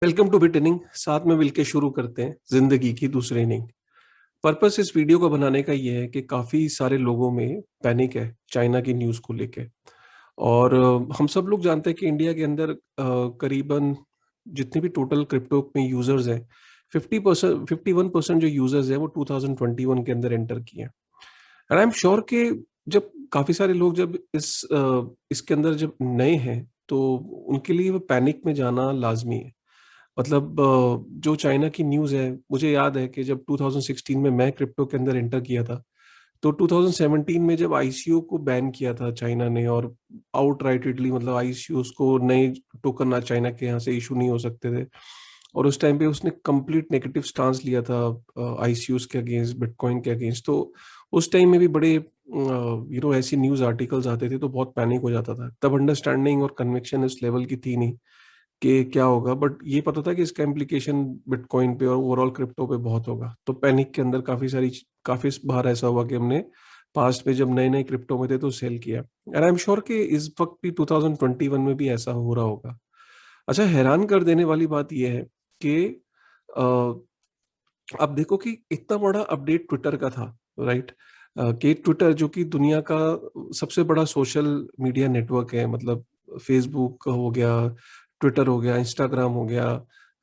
Welcome two bit inning. साथ में मिलकर शुरू करते हैं जिंदगी की दूसरी इनिंग। पर्पस इस वीडियो को बनाने का ये है कि काफी सारे लोगों में पैनिक है चाइना की न्यूज को लेके। और हम सब लोग जानते हैं कि इंडिया के अंदर करीबन जितने भी टोटल क्रिप्टो में यूजर्स हैं 51% जो यूजर्स हैं वो 2021 के अंदर एंटर किए हैं। एंड आई एम श्योर कि जब काफी सारे लोग जब इसके अंदर जब नए हैं तो उनके लिए वो पैनिक में जाना लाजमी है। मतलब जो चाइना की न्यूज़ है, मुझे याद है कि जब 2016 में मैं क्रिप्टो के अंदर एंटर किया था तो 2017 में जब आईसीओ को बैन किया था चाइना ने, और आउटराइटेडली मतलब आईसीओ को नए टोकन ना चाइना के यहाँ से इशू नहीं हो सकते थे। और उस टाइम पे उसने कंप्लीट नेगेटिव स्टांस लिया था आईसीओ के अगेंस्ट, बिटकॉइन के अगेंस्ट। तो उस टाइम में भी बड़े ऐसी न्यूज आर्टिकल्स आते थे तो बहुत पैनिक हो जाता था। तब अंडरस्टैंडिंग और कन्विक्शन इस लेवल की थी नहीं कि क्या होगा, बट ये पता था कि इसका इम्प्लीकेशन बिटकॉइन पे और ओवरऑल क्रिप्टो पे बहुत होगा। तो पैनिक के अंदर काफी बार ऐसा हुआ कि हमने पास्ट में जब नए नए क्रिप्टो में थे तो सेल किया। एंड आई एम श्योर कि इस वक्त भी 2021 में भी ऐसा हो रहा होगा। अच्छा, हैरान कर देने वाली बात यह है कि अब देखो कि इतना बड़ा अपडेट ट्विटर का था, राइट। कि ट्विटर जो कि दुनिया का सबसे बड़ा सोशल मीडिया नेटवर्क है, मतलब फेसबुक हो गया, ट्विटर हो गया, इंस्टाग्राम हो गया,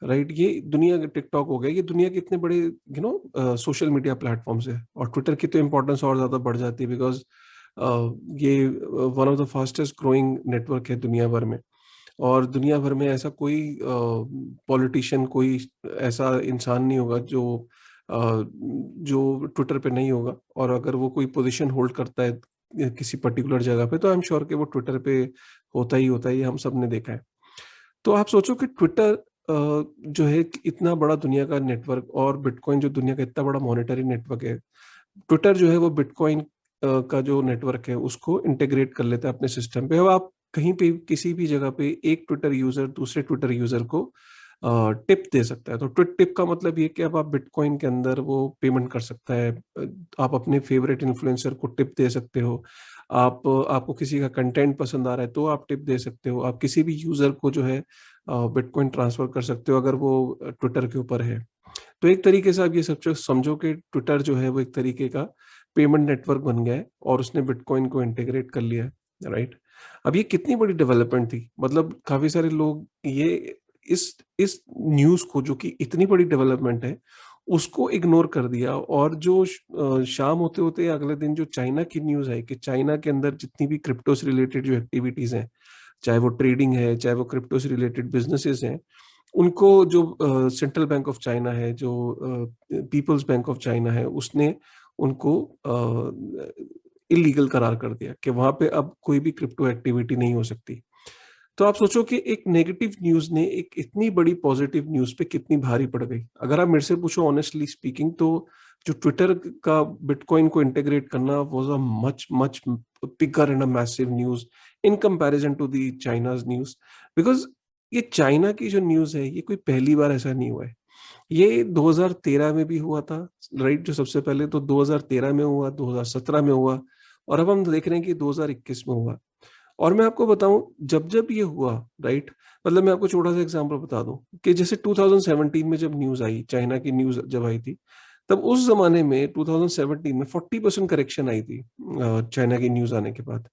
राइट। ये दुनिया के टिकटॉक हो गया, ये दुनिया के इतने बड़े सोशल मीडिया प्लेटफॉर्म्स है। और ट्विटर की तो इम्पोर्टेंस और ज्यादा बढ़ जाती है बिकॉज ये one of the fastest growing network है दुनिया भर में। और दुनिया भर में ऐसा कोई पॉलिटिशियन, कोई ऐसा इंसान नहीं होगा जो ट्विटर पे नहीं होगा। और अगर वो कोई पोजीशन होल्ड करता है किसी पर्टिकुलर जगह पे तो आई एम श्योर कि वो ट्विटर पे होता ही होता है। ये हम सब ने देखा है। तो आप सोचो कि ट्विटर जो है कि इतना बड़ा दुनिया का नेटवर्क, और बिटकॉइन जो दुनिया का इतना बड़ा मॉनेटरी नेटवर्क है, ट्विटर जो है वो बिटकॉइन का जो नेटवर्क है उसको इंटीग्रेट कर लेता है अपने सिस्टम पे। अब आप कहीं पे किसी भी जगह पे एक ट्विटर यूजर दूसरे ट्विटर यूजर को टिप दे सकता है। तो ट्विट टिप का मतलब ये कि अब आप बिटकॉइन के अंदर वो पेमेंट कर सकता है। आप अपने फेवरेट इन्फ्लुएंसर को टिप दे सकते हो। आपको किसी का कंटेंट पसंद आ रहा है तो आप टिप दे सकते हो। आप किसी भी यूजर को जो है बिटकॉइन ट्रांसफर कर सकते हो अगर वो ट्विटर के ऊपर है। तो एक तरीके से आप ये समझो कि ट्विटर जो है वो एक तरीके का पेमेंट नेटवर्क बन गया है और उसने बिटकॉइन को इंटीग्रेट कर लिया है, राइट। अब ये कितनी बड़ी डेवलपमेंट थी, मतलब काफी सारे लोग ये इस न्यूज को, जो कि इतनी बड़ी डेवलपमेंट है, उसको इग्नोर कर दिया। और जो शाम होते होते अगले दिन जो चाइना की न्यूज है कि चाइना के अंदर जितनी भी क्रिप्टो से रिलेटेड जो एक्टिविटीज हैं, चाहे वो ट्रेडिंग है, चाहे वो क्रिप्टो से रिलेटेड बिजनेसेस हैं, उनको जो सेंट्रल बैंक ऑफ चाइना है, जो पीपल्स बैंक ऑफ चाइना है, उसने उनको इलीगल करार कर दिया कि वहां पे अब कोई भी क्रिप्टो एक्टिविटी नहीं हो सकती। तो आप सोचो कि एक नेगेटिव न्यूज ने एक इतनी बड़ी पॉजिटिव न्यूज पे कितनी भारी पड़ गई। अगर आप मेरे से पूछो ऑनेस्टली स्पीकिंग तो जो ट्विटर का बिटकॉइन को इंटीग्रेट करना was a much much bigger and a massive news in comparison to the China's news. Because ये चाइना की जो न्यूज है ये कोई पहली बार ऐसा नहीं हुआ है। ये 2013 में भी हुआ था, राइट। जो सबसे पहले तो 2013 में हुआ, 2017 में हुआ, और अब हम देख रहे हैं कि 2021 में हुआ। और मैं आपको बताऊं, जब जब ये हुआ, राइट, मतलब मैं आपको छोटा सा एग्जांपल बता दूं कि जैसे 2017 में जब न्यूज आई, चाइना की न्यूज जब आई थी, तब उस जमाने में 2017 में 40% करेक्शन आई थी चाइना की न्यूज आने के बाद।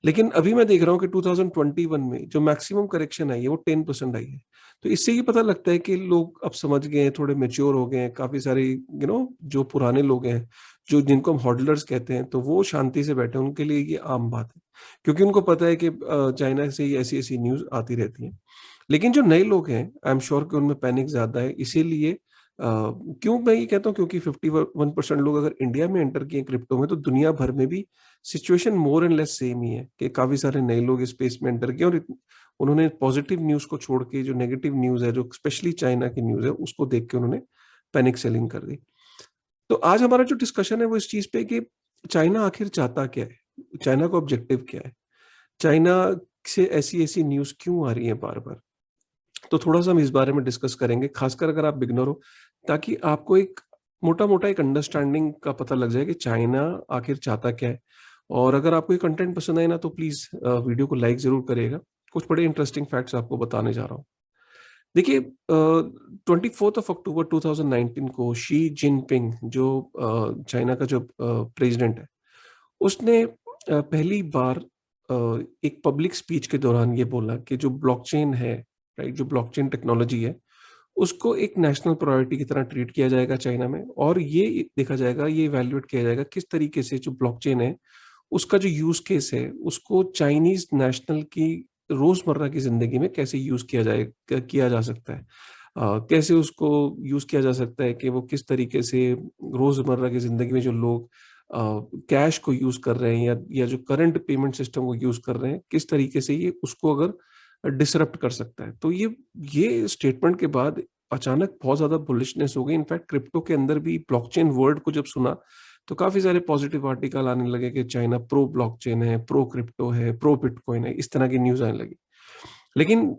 लेकिन अभी मैं देख रहा हूँ कि 2021 में जो मैक्सिमम करेक्शन आई है वो 10% आई है। तो इससे ये पता लगता है कि लोग अब समझ गए हैं, थोड़े मेच्योर हो गए हैं। काफी सारे जो पुराने लोग हैं, जो जिनको हम हॉडलर्स कहते हैं, तो वो शांति से बैठे हैं, उनके लिए ये आम बात है क्योंकि उनको पता है कि चाइना से ही ऐसी ऐसी न्यूज आती रहती है। लेकिन जो नए लोग हैं आई एम श्योर कि उनमें पैनिक ज्यादा है। इसीलिए क्यों मैं ये कहता हूँ, क्योंकि 51% लोग अगर इंडिया में एंटर किए क्रिप्टो में तो दुनिया भर में भी situation more and less same ही है कि काफी सारे नए लोग इस स्पेस में एंटर किए। और उन्होंने पॉजिटिव न्यूज को छोड़ के जो नेगेटिव न्यूज है, जो स्पेशली चाइना की न्यूज है, उसको देख के उन्होंने पैनिक सेलिंग कर दी। तो आज हमारा जो डिस्कशन है वो इस चीज पे कि चाइना आखिर चाहता क्या है, चाइना का ऑब्जेक्टिव क्या है, चाइना से ऐसी ऐसी न्यूज क्यों आ रही है बार बार। तो थोड़ा सा हम इस बारे में डिस्कस करेंगे, खासकर अगर आप बिगनर हो, ताकि आपको एक मोटा मोटा एक अंडरस्टैंडिंग का पता लग जाए कि चाइना आखिर चाहता क्या है। और अगर आपको ये कंटेंट पसंद आए ना तो प्लीज वीडियो को लाइक जरूर करिएगा। कुछ बड़े इंटरेस्टिंग फैक्ट्स आपको बताने जा रहा हूँ। देखिए 24 अक्टूबर 2019 को शी जिनपिंग जो चाइना का जो प्रेसिडेंट है, उसने पहली बार एक पब्लिक स्पीच के दौरान ये बोला कि जो ब्लॉकचेन है, राइट, जो ब्लॉकचेन टेक्नोलॉजी है, उसको एक नेशनल प्रायोरिटी की तरह ट्रीट किया जाएगा चाइना में, और ये देखा जाएगा, ये इवैल्यूएट किया जाएगा किस तरीके से जो ब्लॉकचेन है उसका जो यूज केस है उसको चाइनीज नेशनल की रोजमर्रा की जिंदगी में कैसे यूज किया जा सकता है। कैसे उसको यूज किया जा सकता है कि वो किस तरीके से रोजमर्रा की जिंदगी में जो लोग कैश को यूज कर रहे हैं या जो करंट पेमेंट सिस्टम को यूज कर रहे हैं, किस तरीके से ये उसको अगर डिसरप्ट कर सकता है। तो ये स्टेटमेंट के बाद अचानक बहुत ज्यादा बुलिशनेस हो गई। इनफैक्ट क्रिप्टो के अंदर भी ब्लॉकचेन वर्ड को जब सुना तो काफी सारे पॉजिटिव आर्टिकल आने लगे कि चाइना प्रो ब्लॉकचेन है, प्रो क्रिप्टो है, प्रो बिटकॉइन है, इस तरह की न्यूज आने लगी। लेकिन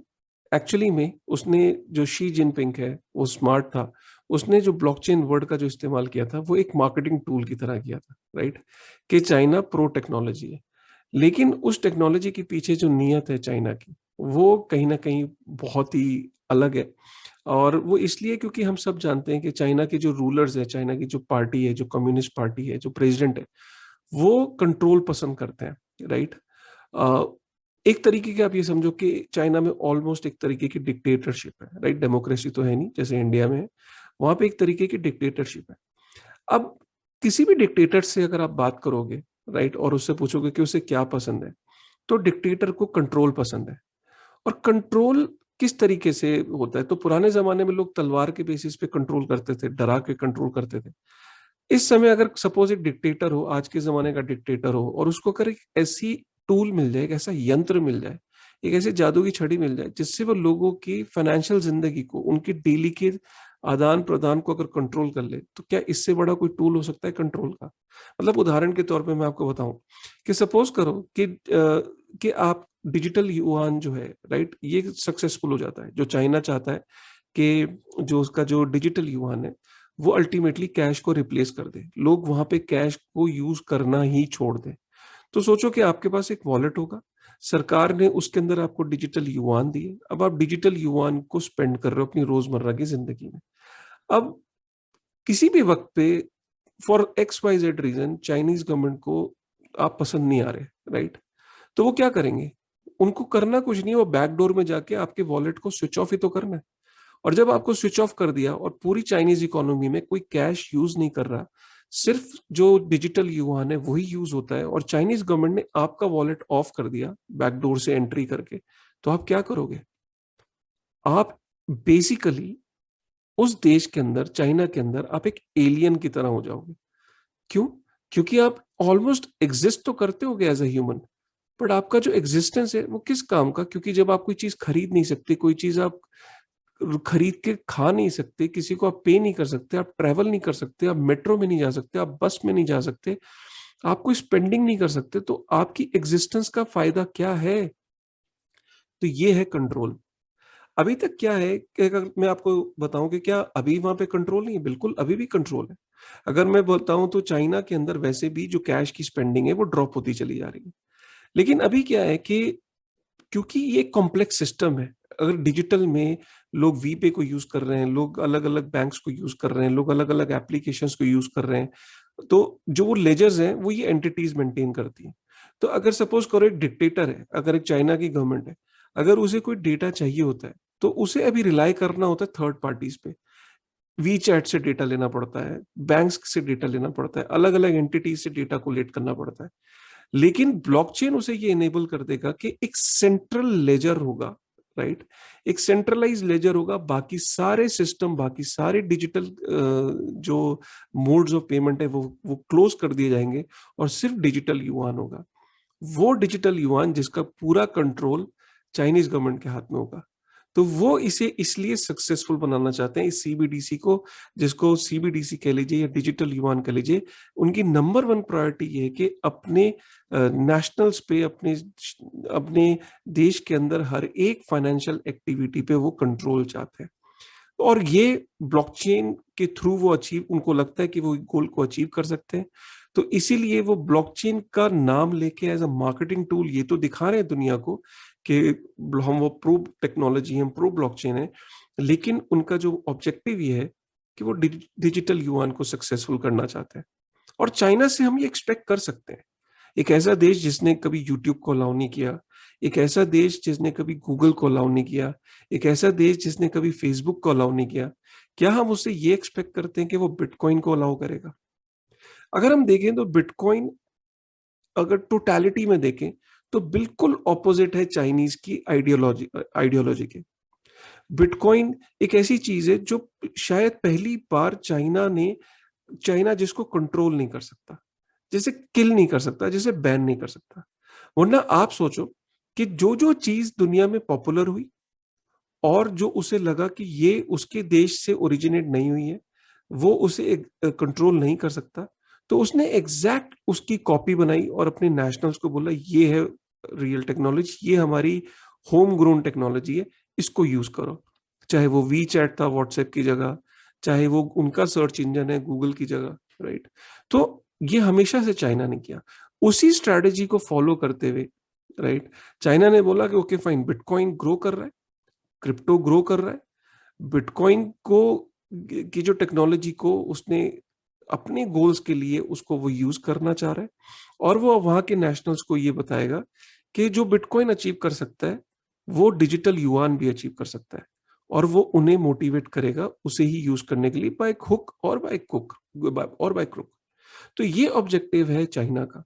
एक्चुअली में उसने, जो शी जिनपिंग है वो स्मार्ट था, उसने जो ब्लॉकचेन वर्ड का जो इस्तेमाल किया था वो एक मार्केटिंग टूल की तरह किया था, राइट, कि चाइना प्रो टेक्नोलॉजी है। लेकिन उस टेक्नोलॉजी के पीछे जो नीयत है चाइना की, वो कहीं ना कहीं बहुत ही अलग है। और वो इसलिए क्योंकि हम सब जानते हैं कि चाइना के जो रूलर्स है, चाइना की जो पार्टी है, जो कम्युनिस्ट पार्टी है, जो प्रेसिडेंट है, वो कंट्रोल पसंद करते हैं, राइट। एक तरीके के आप ये समझो कि चाइना में ऑलमोस्ट एक तरीके की डिक्टेटरशिप है, राइट। डेमोक्रेसी तो है नहीं जैसे इंडिया में है, वहां पे एक तरीके की डिक्टेटरशिप है। अब किसी भी डिक्टेटर से अगर आप बात करोगे, राइट, और उससे पूछोगे कि उसे क्या पसंद है, तो डिक्टेटर को कंट्रोल पसंद है। और कंट्रोल किस तरीके से होता है, तो पुराने जमाने में लोग तलवार के बेसिस पे कंट्रोल करते थे, डरा के कंट्रोल करते थे। इस समय अगर सपोज एक डिक्टेटर हो, आज के जमाने का डिक्टेटर हो, और उसको अगर एक ऐसी टूल मिल जाए, एक ऐसा यंत्र मिल जाए, एक ऐसी जादू की छड़ी मिल जाए जिससे वो लोगों की फाइनेंशियल जिंदगी को, उनकी डेली के आदान प्रदान को अगर कंट्रोल कर ले, तो क्या इससे बड़ा कोई टूल हो सकता है कंट्रोल का। मतलब उदाहरण के तौर पे मैं आपको बताऊं कि सपोज करो कि आप डिजिटल युआन जो है, राइट, ये सक्सेसफुल हो जाता है। जो चाइना चाहता है कि जो उसका जो डिजिटल युआन है वो अल्टीमेटली कैश को रिप्लेस कर दे, लोग वहां पे कैश को यूज करना ही छोड़ दें। तो सोचो कि आपके पास एक वॉलेट होगा, सरकार ने उसके अंदर आपको डिजिटल युआन दिए, अब आप डिजिटल युआन को स्पेंड कर रहे हो अपनी रोजमर्रा की जिंदगी में। अब किसी भी वक्त पे for X Y Z reason Chinese government को आप पसंद नहीं आ रहे, राइट, तो वो क्या करेंगे? उनको करना कुछ नहीं है, वो बैकडोर में जाके आपके वॉलेट को स्विच ऑफ ही तो करना है। और जब आपको स्विच ऑफ कर दिया और पूरी चाइनीज इकोनॉमी में कोई कैश यूज नहीं कर रहा, सिर्फ जो डिजिटल युआन है वही यूज होता है, और चाइनीज गवर्नमेंट ने आपका वॉलेट ऑफ कर दिया बैकडोर से एंट्री करके, तो आप क्या करोगे? आप बेसिकली उस देश के अंदर, चाइना के अंदर, आप एक एलियन की तरह हो जाओगे। क्यों? क्योंकि आप ऑलमोस्ट एग्जिस्ट तो करते होगे एज अ ह्यूमन, बट आपका जो एग्जिस्टेंस है वो किस काम का? क्योंकि जब आप कोई चीज खरीद नहीं सकते, कोई चीज आप खरीद के खा नहीं सकते, किसी को आप पे नहीं कर सकते, आप ट्रैवल नहीं कर सकते, आप मेट्रो में नहीं जा सकते, आप बस में नहीं जा सकते, आप कोई स्पेंडिंग नहीं कर सकते, तो आपकी एग्जिस्टेंस का फायदा क्या है? तो ये है कंट्रोल। अभी तक क्या है कि अगर मैं आपको बताऊं कि क्या अभी वहां पे कंट्रोल नहीं है, बिल्कुल अभी भी कंट्रोल है। अगर मैं बोलता हूं तो चाइना के अंदर वैसे भी जो कैश की स्पेंडिंग है वो ड्रॉप होती चली जा रही है। लेकिन अभी क्या है कि क्योंकि ये कॉम्प्लेक्स सिस्टम है, अगर डिजिटल में लोग वीपे को यूज कर रहे हैं, लोग अलग अलग बैंक्स को यूज कर रहे हैं, लोग अलग अलग एप्लीकेशंस को यूज कर रहे हैं, तो जो वो लेजर्स हैं वो ये एंटिटीज मेंटेन करती हैं। तो अगर सपोज करो एक डिक्टेटर है, अगर एक चाइना की गवर्नमेंट है, अगर उसे कोई डेटा चाहिए होता है तो उसे अभी रिलाई करना होता है थर्ड पार्टीज पे। वी चैट से डेटा लेना पड़ता है, बैंक्स से डेटा लेना पड़ता है, अलग अलग एंटिटीज से डेटा कोलेक्ट करना पड़ता है। लेकिन ब्लॉकचेन उसे ये इनेबल कर देगा कि एक सेंट्रल लेजर होगा, राइट, एक सेंट्रलाइज लेजर होगा, बाकी सारे सिस्टम, बाकी सारे डिजिटल जो मोड्स ऑफ पेमेंट है वो क्लोज कर दिए जाएंगे, और सिर्फ डिजिटल युआन होगा। वो डिजिटल युआन जिसका पूरा कंट्रोल चाइनीज गवर्नमेंट के हाथ में होगा। तो वो इसे इसलिए सक्सेसफुल बनाना चाहते हैं इस सीबीडीसी को, जिसको सीबीडीसी कह लीजिए या डिजिटल युआन कह लीजिए। उनकी नंबर वन प्रायोरिटी ये है कि अपने नेशनल्स पे, अपने अपने देश के अंदर हर एक फाइनेंशियल एक्टिविटी पे वो कंट्रोल चाहते हैं। और ये ब्लॉकचेन के थ्रू वो अचीव, उनको लगता है कि वो गोल को अचीव कर सकते हैं। तो इसीलिए वो ब्लॉकचेन का नाम लेके एज अ मार्केटिंग टूल ये तो दिखा रहे हैं दुनिया को कि हम वो प्रो टेक्नोलॉजी, हम प्रो ब्लॉकचेन है, लेकिन उनका जो ऑब्जेक्टिव ये है कि वो डिजिटल युआन को सक्सेसफुल करना चाहते हैं। और चाइना से हम ये एक्सपेक्ट कर सकते हैं। एक ऐसा देश जिसने कभी यूट्यूब को अलाउ नहीं किया, एक ऐसा देश जिसने कभी गूगल को अलाउ नहीं किया, एक ऐसा देश जिसने कभी फेसबुक को अलाउ नहीं किया, क्या हम उससे ये एक्सपेक्ट करते हैं कि वो बिटकॉइन को अलाउ करेगा? अगर हम देखें तो बिटकॉइन, अगर टोटलिटी में देखें, तो बिल्कुल ऑपोजिट है चाइनीज की आइडियोलॉजी के। बिटकॉइन एक ऐसी चीज है जो शायद पहली बार चाइना जिसको कंट्रोल नहीं कर सकता, जिसे किल नहीं कर सकता, जिसे बैन नहीं कर सकता। वरना आप सोचो कि जो जो चीज दुनिया में पॉपुलर हुई और जो उसे लगा कि ये उसके देश से ओरिजिनेट नहीं हुई है, वो उसे कंट्रोल नहीं कर सकता, तो उसने एग्जैक्ट उसकी कॉपी बनाई और अपने नेशनल्स को बोला ये है रियल टेक्नोलॉजी, ये हमारी होम ग्रोन टेक्नोलॉजी है, इसको यूज करो। चाहे वो वी चैट था व्हाट्सएप की जगह, चाहे वो उनका सर्च इंजन है गूगल की जगह, राइट? तो ये हमेशा से चाइना ने किया। उसी स्ट्रैटेजी को फॉलो करते हुए, राइट, चाइना ने बोला कि ओके फाइन, बिटकॉइन ग्रो कर रहा है, क्रिप्टो ग्रो कर रहा है, बिटकॉइन को की जो टेक्नोलॉजी को उसने अपने गोल्स के लिए उसको वो यूज करना चाह रहा है, और वो वहां के नेशनल्स को ये बताएगा कि जो बिटकॉइन अचीव कर सकता है वो डिजिटल युआन भी अचीव कर सकता है, और वो उन्हें मोटिवेट करेगा उसे ही यूज करने के लिए, बाय हुक और बाय क्रुक। तो ये ऑब्जेक्टिव है चाइना का,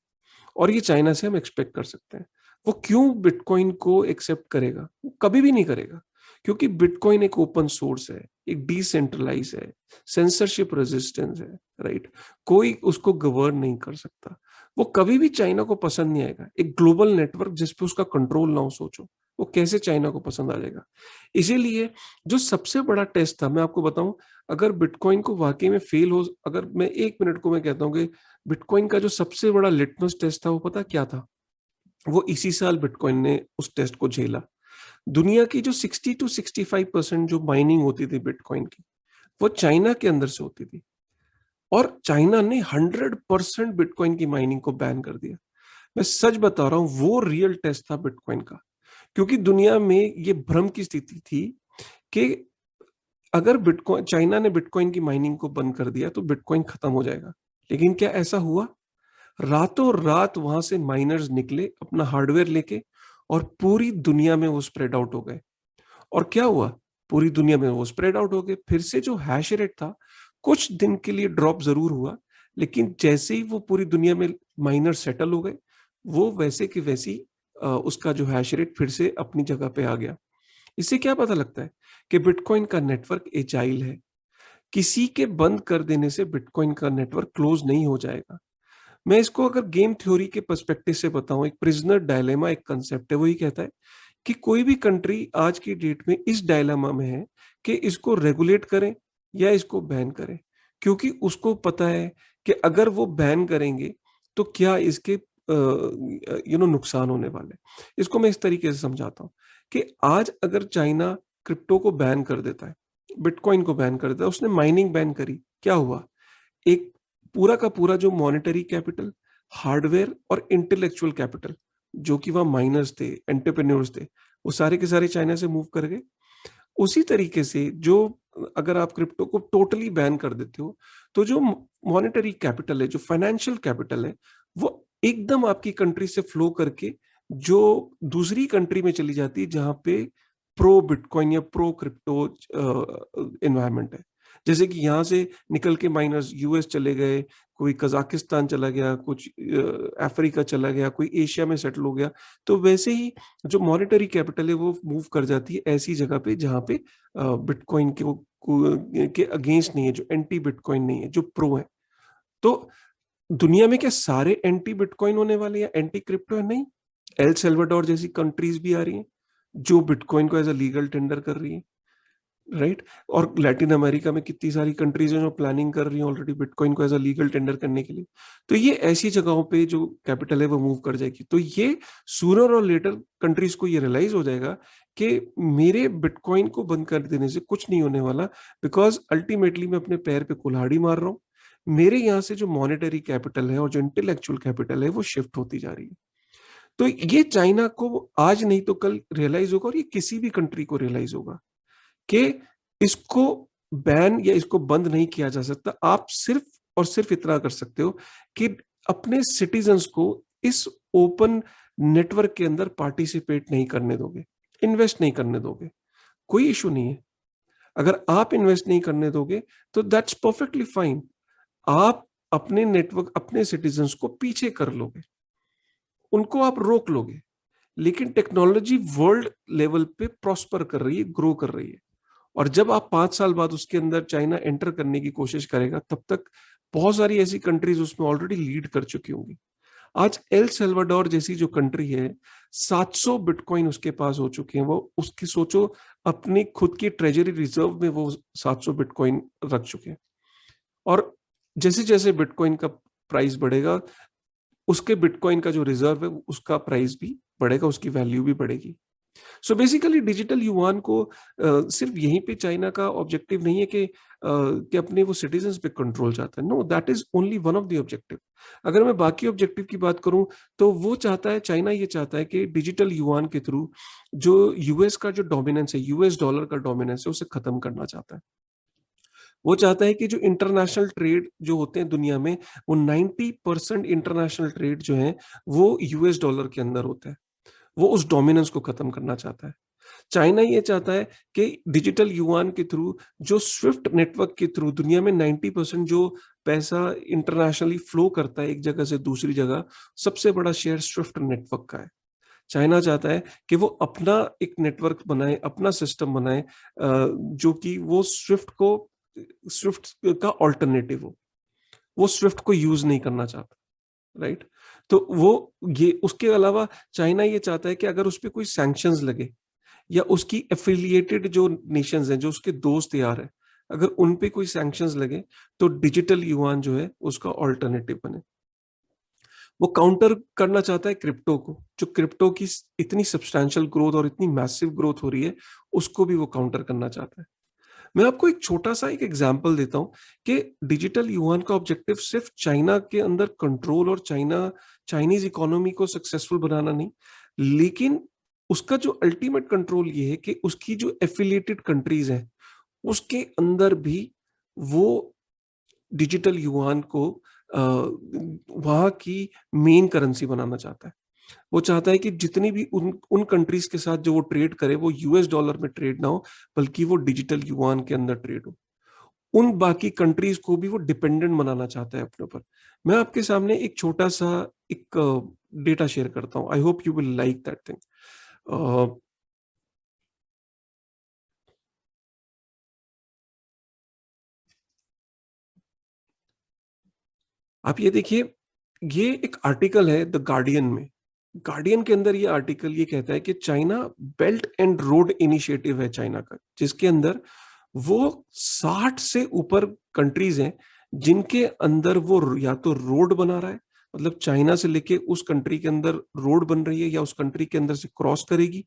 और ये चाइना से हम एक्सपेक्ट कर सकते हैं। वो क्यों बिटकॉइन को एक्सेप्ट करेगा? वो कभी भी नहीं करेगा, क्योंकि बिटकॉइन एक ओपन सोर्स है, एक डिसेंट्रलाइज है, सेंसरशिप रेजिस्टेंस है, राइट? कोई उसको गवर्न नहीं कर सकता। वो कभी भी चाइना को पसंद नहीं आएगा। एक ग्लोबल नेटवर्क जिसपे उसका कंट्रोल ना हो, सोचो वो कैसे चाइना को पसंद आ जाएगा। इसीलिए जो सबसे बड़ा टेस्ट था, मैं आपको बताऊं, अगर बिटकॉइन को वाकई में फेल हो, अगर मैं 1 मिनट को मैं कहता हूँ कि बिटकॉइन का जो सबसे बड़ा लिटमस टेस्ट था वो पता क्या था? वो इसी साल बिटकॉइन ने उस टेस्ट को झेला। दुनिया की जो 60 to 65% जो माइनिंग होती थी बिटकॉइन की, वो चाइना के अंदर से होती थी, और चाइना ने 100% बिटकॉइन की माइनिंग को बैन कर दिया। मैं सच बता रहा हूं, वो रियल टेस्ट था बिटकॉइन का। क्योंकि दुनिया में ये भ्रम की स्थिति थी कि अगर बिटकॉइन, चाइना ने बिटकॉइन की माइनिंग को बंद कर दिया तो बिटकॉइन खत्म हो जाएगा। लेकिन क्या ऐसा हुआ? रातों रात वहां से माइनर्स निकले अपना हार्डवेयर लेके, और पूरी दुनिया में वो स्प्रेड आउट हो गए। और क्या हुआ? पूरी दुनिया में वो स्प्रेड आउट हो गए। फिर से जो हैश रेट था, कुछ दिन के लिए ड्रॉप जरूर हुआ, लेकिन जैसे ही वो पूरी दुनिया में माइनर सेटल हो गए, वो वैसे की वैसी उसका जो हैश रेट फिर से अपनी जगह पे आ गया। इससे क्या पता लगता है? कि बिटकॉइन का नेटवर्क एजाइल है। किसी के बंद कर देने से बिटकॉइन का नेटवर्क क्लोज नहीं हो जाएगा। मैं इसको अगर गेम थ्योरी के पर्सपेक्टिव से बताऊं, एक प्रिजनर डायलेमा एक कंसेप्ट है, वो ये कहता है कि कोई भी कंट्री आज की डेट में इस डायलेमा में है कि इसको रेगुलेट करें या इसको बैन करें, क्योंकि उसको पता है कि अगर वो बैन करेंगे तो क्या इसके नुकसान होने वाले। इसको मैं इस तरीके से समझाता हूँ कि आज अगर चाइना क्रिप्टो को बैन कर देता है, बिटकॉइन को बैन कर देता है, उसने माइनिंग बैन करी, क्या हुआ? एक पूरा का पूरा जो मॉनेटरी कैपिटल, हार्डवेयर और इंटेलेक्चुअल कैपिटल, जो कि वहां माइनर्स थे, एंटरप्रेन्योर्स थे, वो सारे के सारे चाइना से मूव कर गए। उसी तरीके से जो अगर आप क्रिप्टो को टोटली बैन कर देते हो, तो जो मॉनेटरी कैपिटल है, जो फाइनेंशियल कैपिटल है, वो एकदम आपकी कंट्री से फ्लो करके जो दूसरी कंट्री में चली जाती है जहां पे प्रो बिटकॉइन या प्रो क्रिप्टो एनवायरमेंट है। जैसे कि यहाँ से निकल के माइनर्स यूएस चले गए, कोई कजाकिस्तान चला गया, कुछ अफ्रीका चला गया, कोई एशिया में सेटल हो गया। तो वैसे ही जो मॉनेटरी कैपिटल है वो मूव कर जाती है ऐसी जगह पे जहाँ पे बिटकॉइन के अगेंस्ट नहीं है, जो एंटी बिटकॉइन नहीं है, जो प्रो है। तो दुनिया में क्या सारे एंटी बिटकॉइन होने वाले या एंटी क्रिप्टो है? नहीं। एल सेल्वाडोर जैसी कंट्रीज भी आ रही हैं जो बिटकॉइन को एज अ लीगल टेंडर कर रही है, राइट? और लैटिन अमेरिका में कितनी सारी कंट्रीज हैं जो प्लानिंग कर रही हैं ऑलरेडी बिटकॉइन को एज अ लीगल टेंडर करने के लिए। तो ये ऐसी जगहों पे जो कैपिटल है वो मूव कर जाएगी। तो ये सूनर और लेटर कंट्रीज को ये रियलाइज हो जाएगा कि मेरे बिटकॉइन को बंद कर देने से कुछ नहीं होने वाला, बिकॉज अल्टीमेटली मैं अपने पैर पे कुल्हाड़ी मार रहा हूँ। मेरे यहाँ से जो मॉनेटरी कैपिटल है और जो इंटेलेक्चुअल कैपिटल है वो शिफ्ट होती जा रही है। तो ये चाइना को आज नहीं तो कल रियलाइज होगा, और ये किसी भी कंट्री को रियलाइज होगा कि इसको बैन या इसको बंद नहीं किया जा सकता। आप सिर्फ और सिर्फ इतना कर सकते हो कि अपने सिटीजन्स को इस ओपन नेटवर्क के अंदर पार्टिसिपेट नहीं करने दोगे, इन्वेस्ट नहीं करने दोगे, कोई इशू नहीं है। अगर आप इन्वेस्ट नहीं करने दोगे तो दैट्स परफेक्टली फाइन। आप अपने नेटवर्क, अपने सिटीजन्स को पीछे कर लोगे, उनको आप रोक लोगे। लेकिन टेक्नोलॉजी वर्ल्ड लेवल पे प्रॉस्पर कर रही है, ग्रो कर रही है। और जब आप 5 साल बाद उसके अंदर चाइना एंटर करने की कोशिश करेगा, तब तक बहुत सारी ऐसी कंट्रीज उसमें ऑलरेडी लीड कर चुकी होंगी। आज एल सेल्वाडोर जैसी जो कंट्री है, 700 बिटकॉइन उसके पास हो चुके हैं। वो उसकी सोचो, अपनी खुद की ट्रेजरी रिजर्व में वो 700 बिटकॉइन रख चुके हैं। और जैसे जैसे बिटकॉइन का प्राइस बढ़ेगा, उसके बिटकॉइन का जो रिजर्व है उसका प्राइस भी बढ़ेगा, उसकी वैल्यू भी बढ़ेगी। सो बेसिकली डिजिटल युआन को सिर्फ यहीं पे चाइना का ऑब्जेक्टिव नहीं है कि अपने वो सिटीजन्स पे कंट्रोल चाहता है। No, that is only one of the objective. अगर मैं बाकी ऑब्जेक्टिव की बात करूं तो वो चाहता है, चाइना ये चाहता है कि डिजिटल युआन के थ्रू जो यूएस का जो डोमिनेंस है, यूएस डॉलर का डोमिनेंस है, उसे खत्म करना चाहता है। वो चाहता है कि जो इंटरनेशनल ट्रेड जो होते हैं दुनिया में, वो 90% इंटरनेशनल ट्रेड जो है वो यूएस डॉलर के अंदर होता है। वो उस डोमिनेंस को खत्म करना चाहता है। चाइना ये चाहता है कि डिजिटल युआन के थ्रू, जो स्विफ्ट नेटवर्क के थ्रू दुनिया में 90% जो पैसा इंटरनेशनली फ्लो करता है एक जगह से दूसरी जगह, सबसे बड़ा शेयर स्विफ्ट नेटवर्क का है। चाइना चाहता है कि वो अपना एक नेटवर्क बनाए, अपना सिस्टम बनाए, जो कि वो स्विफ्ट का ऑल्टरनेटिव हो। वो स्विफ्ट को यूज नहीं करना चाहता, राइट। तो वो ये, उसके अलावा चाइना ये चाहता है कि अगर उस पर कोई सैंक्शंस लगे या उसकी एफिलिएटेड जो नेशंस हैं, जो उसके दोस्त यार है, अगर उन पे कोई सैंक्शंस लगे तो डिजिटल युआन जो है उसका ऑल्टरनेटिव बने। वो काउंटर करना चाहता है क्रिप्टो को, जो क्रिप्टो की इतनी सब्सटैंशियल ग्रोथ और इतनी मैसिव ग्रोथ हो रही है, उसको भी वो काउंटर करना चाहता है। मैं आपको एक छोटा सा एक एग्जांपल देता हूं कि डिजिटल युआन का ऑब्जेक्टिव सिर्फ चाइना के अंदर कंट्रोल और चाइनीज इकोनॉमी को सक्सेसफुल बनाना नहीं, लेकिन उसका जो अल्टीमेट कंट्रोल ये है कि उसकी जो एफिलिएटेड कंट्रीज हैं उसके अंदर भी वो डिजिटल युआन को वहां की मेन करेंसी बनाना चाहता है। वो चाहता है कि जितनी भी उन कंट्रीज के साथ जो वो ट्रेड करे, वो यूएस डॉलर में ट्रेड ना हो, बल्कि वो डिजिटल युआन के अंदर ट्रेड हो। उन बाकी कंट्रीज को भी वो डिपेंडेंट बनाना चाहता है अपने ऊपर। मैं आपके सामने एक छोटा सा एक डेटा शेयर करता हूं, I hope you will like that thing. आप ये देखिए, ये एक आर्टिकल है द गार्डियन में। गार्डियन के अंदर ये आर्टिकल ये कहता है कि China belt and road initiative है चाइना का, जिसके अंदर वो 60 से ऊपर कंट्रीज हैं जिनके अंदर वो या तो रोड बना रहा है, मतलब चाइना से लेके उस कंट्री के अंदर रोड बन रही है या उस कंट्री के अंदर से क्रॉस करेगी,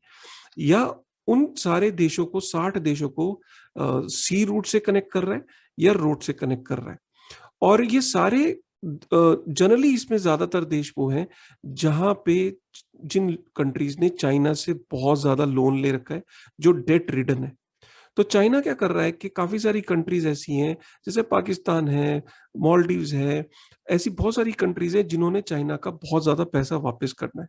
या उन सारे देशों को, 60 देशों को सी रूट से कनेक्ट कर रहा है या रोड से कनेक्ट कर रहा है। और ये सारे जनरली इसमें ज्यादातर देश वो हैं जहां पे जिन कंट्रीज ने चाइना से बहुत ज्यादा लोन ले रखा है, जो डेट रिडन है। तो चाइना क्या कर रहा है कि काफी सारी कंट्रीज ऐसी हैं, जैसे पाकिस्तान है, मालदीव्स है, ऐसी बहुत सारी कंट्रीज है जिन्होंने चाइना का बहुत ज्यादा पैसा वापस करना है।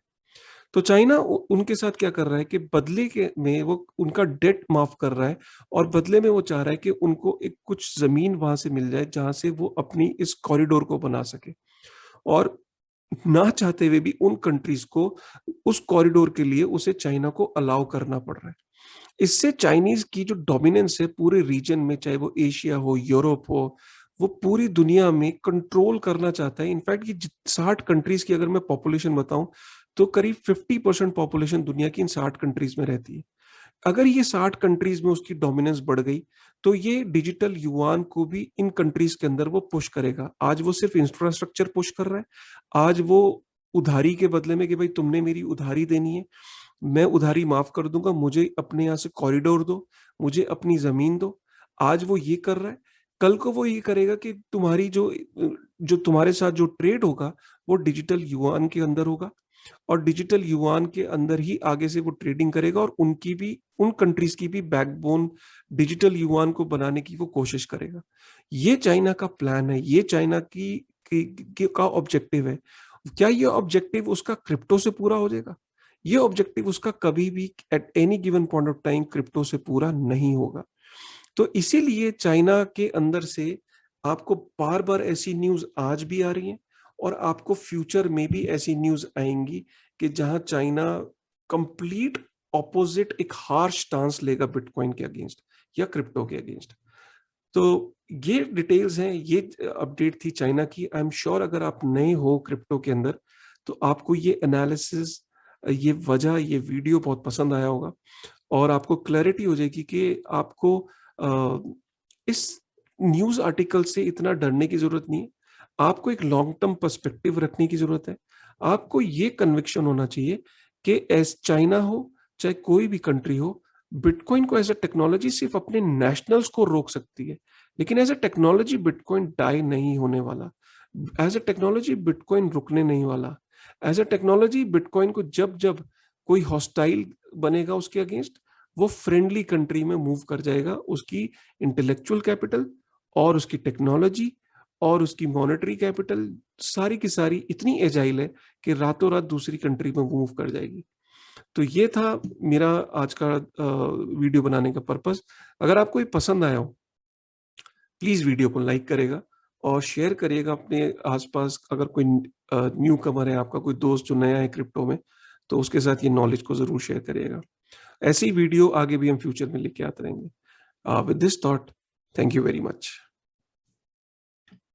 तो चाइना उनके साथ क्या कर रहा है कि बदले के में वो उनका डेट माफ कर रहा है, और बदले में वो चाह रहा है कि उनको एक कुछ जमीन वहां से मिल जाए जहां से वो अपनी इस कॉरिडोर को बना सके। और ना चाहते हुए भी उन कंट्रीज को उस कॉरिडोर के लिए उसे चाइना को अलाउ करना पड़ रहा है। इससे चाइनीज की जो डोमिनेंस है पूरे रीजन में, चाहे वो एशिया हो, यूरोप हो, वो पूरी दुनिया में कंट्रोल करना चाहता है। इनफैक्ट ये 60 कंट्रीज की अगर मैं पॉपुलेशन बताऊं तो करीब 50% पॉपुलेशन दुनिया की इन 60 कंट्रीज में रहती है। अगर ये 60 कंट्रीज में उसकी डोमिनेंस बढ़ गई तो ये डिजिटल युआन को भी इन कंट्रीज के अंदर वो पुश करेगा। आज वो सिर्फ इंफ्रास्ट्रक्चर पुश कर रहा है, आज वो उधारी के बदले में कि भाई तुमने मेरी उधारी देनी है, मैं उधारी माफ कर दूंगा, मुझे अपने यहाँ से कॉरिडोर दो, मुझे अपनी जमीन दो। आज वो ये कर रहा है, कल को वो ये करेगा कि तुम्हारी जो जो तुम्हारे साथ जो ट्रेड होगा वो डिजिटल युआन के अंदर होगा। और डिजिटल युआन के अंदर ही आगे से वो ट्रेडिंग करेगा और उनकी भी, उन कंट्रीज की भी बैकबोन डिजिटल युआन को बनाने की वो कोशिश करेगा। ये चाइना का प्लान है, ये चाइना का ऑब्जेक्टिव है। क्या ये ऑब्जेक्टिव उसका क्रिप्टो से पूरा हो जाएगा? ये ऑब्जेक्टिव उसका कभी भी at any given point of time crypto से पूरा नहीं होगा। तो इसीलिए चाइना के अंदर से आपको बार बार ऐसी न्यूज आज भी आ रही है और आपको फ्यूचर में भी ऐसी न्यूज आएंगी कि जहां चाइना कंप्लीट ऑपोजिट एक हार्श स्टांस लेगा बिटकॉइन के अगेंस्ट या क्रिप्टो के अगेंस्ट। तो ये डिटेल्स हैं, ये अपडेट थी चाइना की। आई एम श्योर अगर आप नए हो क्रिप्टो के अंदर तो आपको ये एनालिसिस, ये वजह, ये वीडियो बहुत पसंद आया होगा और आपको क्लैरिटी हो जाएगी कि आपको इस न्यूज आर्टिकल से इतना डरने की जरूरत नहीं है। आपको एक लॉन्ग टर्म पर्सपेक्टिव रखने की जरूरत है। आपको ये कन्विक्शन होना चाहिए कि एज चाइना हो चाहे कोई भी कंट्री हो, बिटकॉइन को एज अ टेक्नोलॉजी सिर्फ अपने नेशनल्स को रोक सकती है, लेकिन as a technology bitcoin die नहीं होने वाला। एज अ टेक्नोलॉजी बिटकॉइन रुकने नहीं वाला। एज अ टेक्नोलॉजी बिटकॉइन को जब जब कोई हॉस्टाइल बनेगा उसके अगेंस्ट, वो फ्रेंडली कंट्री में मूव कर जाएगा। उसकी इंटेलेक्चुअल कैपिटल और उसकी टेक्नोलॉजी और उसकी मॉनेटरी कैपिटल सारी की सारी इतनी एजाइल है कि रातों रात दूसरी कंट्री में मूव कर जाएगी। तो ये था मेरा आज का वीडियो बनाने का पर्पस। अगर आपको ये पसंद आया हो, प्लीज वीडियो को लाइक करेगा और शेयर करिएगा अपने आसपास। अगर कोई न्यू कमर है, आपका कोई दोस्त जो नया है क्रिप्टो में, तो उसके साथ ये नॉलेज को जरूर शेयर करिएगा। ऐसी वीडियो आगे भी हम फ्यूचर में लेके आते रहेंगे। With this thought, thank you very much.